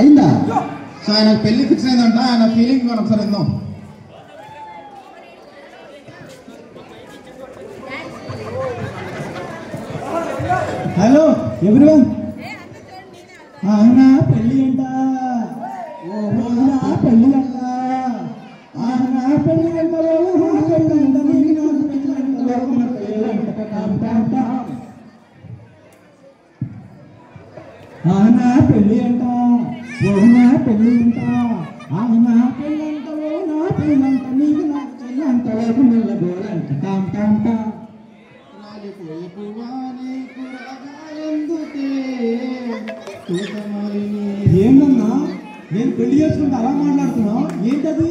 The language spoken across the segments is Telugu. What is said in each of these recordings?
అయిందా? సో ఆయన పెళ్లి ఫిక్స్ అయిందంట. ఆయన ఫీలింగ్ మనం ఒకసారి విందాం. హలో ఎవ్రీవన్, అవునా పెళ్ళి అంట, ఓహోనా పెళ్ళి అంట, అవునా పెళ్ళి అంట, ఓహోనా పెళ్ళి అంట, నీకు నాకు పెళ్ళి అంట, ఓహోనా పెళ్ళి అంట, టామ్ టామ్ టామ్. అవునా పెళ్ళి అంట, ఓహోనా పెళ్ళి అంట, అవునా పెళ్ళి అంట, ఓహోనా పెళ్ళి అంట, నీకు నాకు పెళ్ళి అంట, ఓహోనా గోల అంట, టామ్ టామ్ టామ్. ఏంటన్నా నేను పెళ్లి చేసుకుంటే అలా మాట్లాడుతున్నావు? ఏంటది?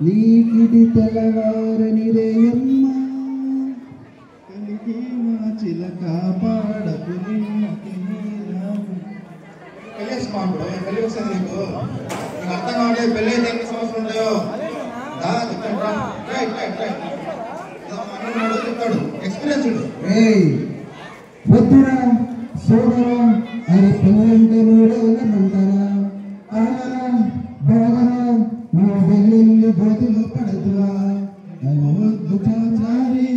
నీకిది తెల్లవారని రేయమ్మ, కలిగి మా చిలక పాడకు పెళ్లి వస్తుంది నీకు అర్థం కావట్లేదు. పెళ్లి అయితే ఎన్ని సంవత్సరాలు ఉంటాయో చెప్తాడు, ఎక్స్పీరియన్స్ వద్దురా సోదరా, అది పెళ్ళంటే నూరేళ్ళమంటారా, ఆడరా బాగరా, నువ్వు వెళ్ళి గోతులు పడదురా, వద్దు చారి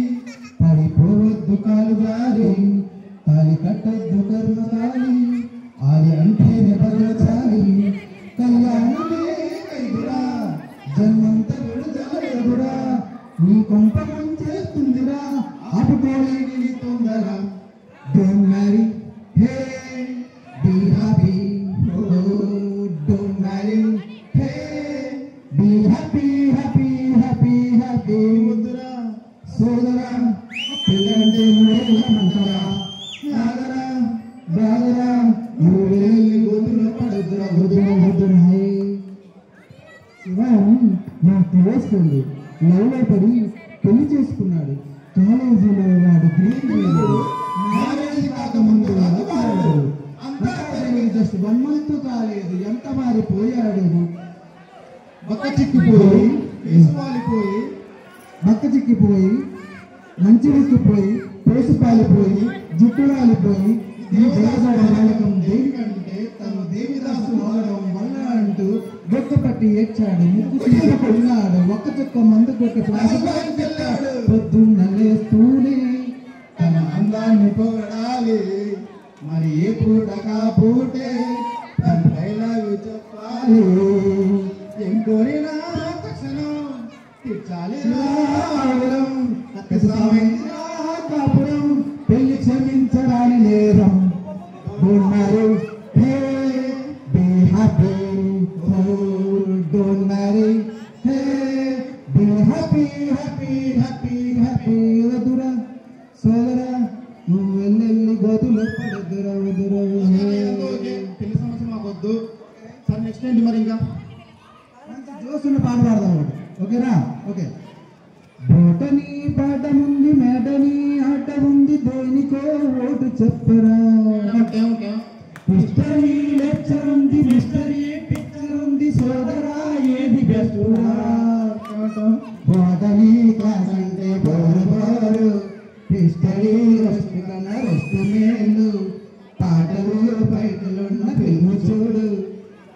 పడిపోవద్దు కాలు జారి, తాలి కట్టద్దు కర్మకాలి, ఆలి అంటేనే బదలచాలి, కళ్యాణమే కైదురా, జన్మంత విడుదలదురా, నీ కొంప చేస్తుందిరా, ఆపుకోలేని తొందర. Don't marry, hey, be happy, oh, don't marry, hey, be happy, happy, happy, happy. వద్దురా సోదరా, పెళ్ళంటే నూరేళ్ళమంటారా, నాగరా బాగరా, నువ్వు వెళ్ళి గోతులు పడద్దురా, వద్దురా వద్దురా. శివాన్ నాకు తెలుస్తుంది, లవ్లో పడి పెళ్లి చేసుకున్నాడు, కాలేజీలో వాడు గ్రీన్ మ్యారేజ్ కాకముందు వాడు అంతా జస్ట్ 1 month కాలేదు, ఎంత మారిపోయాడు. బక్క చిక్కిపోయి మంచి విక్కిపోయి పోసు పాలిపోయి జుట్టు రాలిపోయి దేవదాడకం దేనికంటే తను దేవిదాసు అవడం వల్ల అంటూ బొక్క పట్టి ఏడ్చాడు, ముక్కు తీసుకున్నాడు, ఒక్క చుక్క మందు కొట్టి వెళ్ళాడు. పొద్దున్న లేస్తూనే తన అందాన్ని పొగడాలి, మరి ఏ పూట కాపూటే తన డైలాగు చెప్పాలి, ఏం కోరినా తక్షణం తీర్చాలి కాపురం, పెళ్లి క్షమించడాని నేరం. Don't marry, hey, be happy, oh, don't marry, hey, be happy, happy, happy, happy. వదురా సోదరా, నువ్వు వెళ్ళి గోతులు పడదురా, వదురా. పెళ్లి సమస్య మాకు వద్దు సార్. నెక్స్ట్ ఏంటి మరి? ఇంకా మంచి జోసున్న పాట పాడదాం. ఓకేనా? ఓకే. బోటని పాట ఉంది, మేటని ఆట ఉంది, దేనికో ఓటు చెప్పరా. హిస్టరీ లెక్చర్ ఉంది, మిస్టరీ పిక్చర్ ఉంది, సోదరా ఏది బెస్ట్? బోటని క్లాస్ అంటే బోరు బోరు, హిస్టరీ రెస్ట్ కన్నా రెస్ట్ మేలు, పాటలు బయటలున్న ఫిల్మ్ చూడు,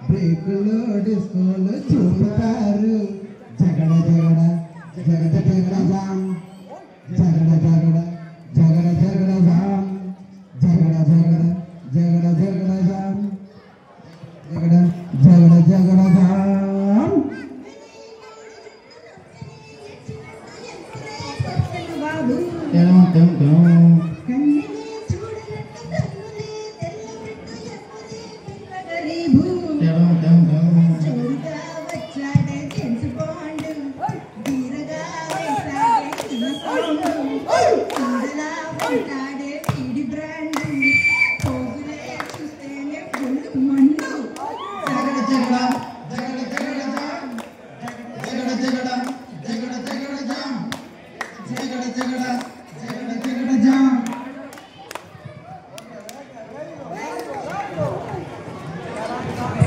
బ్రేకులు డిస్కోలు చూపుతారు, జగడ జగడ జగడ జగడ జామ్, జగడ జగడ జగడ జగడ జామ్, జగడ జగడ జగడ జగడ జామ్, జగడ జగడ జగడ జామ్.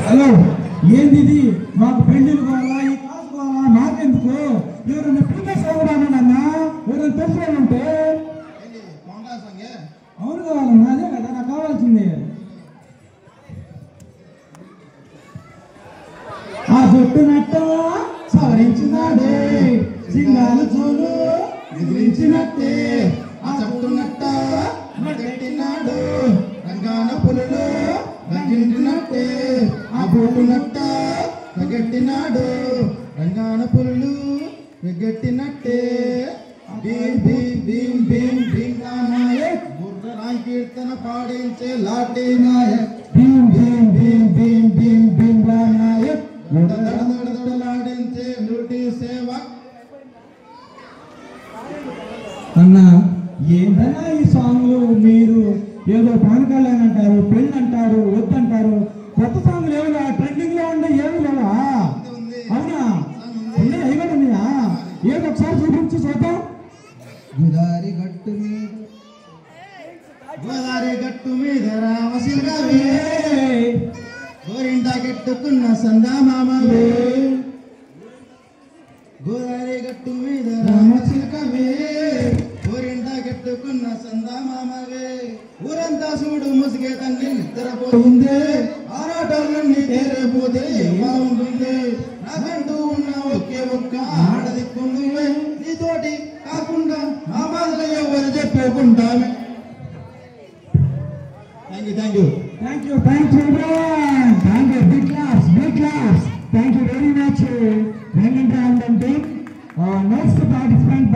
హలో, ఏంది మాకు పెళ్లిలు కావాలా, ఈ కాసు కావాలా, మాకెందుకు? ఎవరన్నా ఇంటికే సాగురామన్న ఎవరైనా తెలిసే ఉంటే అవును కావాలన్నా అదే కదా నాకు కావాల్సింది ఆ జుట్టునట్ట సవరించినాడే సింగాలు చూలు ఎదిరించినట్టే ఆ జుట్టునట్ట మడగట్టినాడు రంగాన పులులు రంగింటినట్టే ఆ బోటునట్ట గట్టినాడు రంగాన పులులు గట్టినట్టే భీం భీం భీం భీం భీం నాయక్ బుర్ర కీర్తన పాడించే లాఠీ నాయక్ భీం భీం భీం భీం భీం భీం నాయక్ దడదడదడలాడించే లూటీ సేవ. అన్న ఏంటన్నా ఈ సాంగ్లు మీరు ఏదో పవన్ కళ్యాణ్ అంటారు పెళ్ళి అంటారు వద్దంటారు కొత్త సాంగ్లు ఏమైనా ట్రెండింగ్ లో ఉండే ఏమి లేవా అవునా ఉన్నాయి అవి కూడా ఉన్నాయా ఏదో ఒకసారి చూపించి చూద్దాం గోదావరి గట్టు మీద రామశిల్కవే గోరింట కెట్టుకున్న సందా మామవే గోదావరి గట్టు మీద రామశిల్కవే గోరింట కెట్టుకున్న సందా మామవే ఊరంతా చూడు ముసిగే తల్లి నిద్రపోయిందే ఆరాటాలన్నీ తేరేపోతే బాగుంటుంది నాకంటూ ఉన్న ఒకే ఒక్క ఆడదిక్కుంది నీతోటి కాకుండా ఆ బాధలు ఎవరు చెప్పుకుంటామే. Thank you. Thank you, big claps. Thank you very much. Next participant.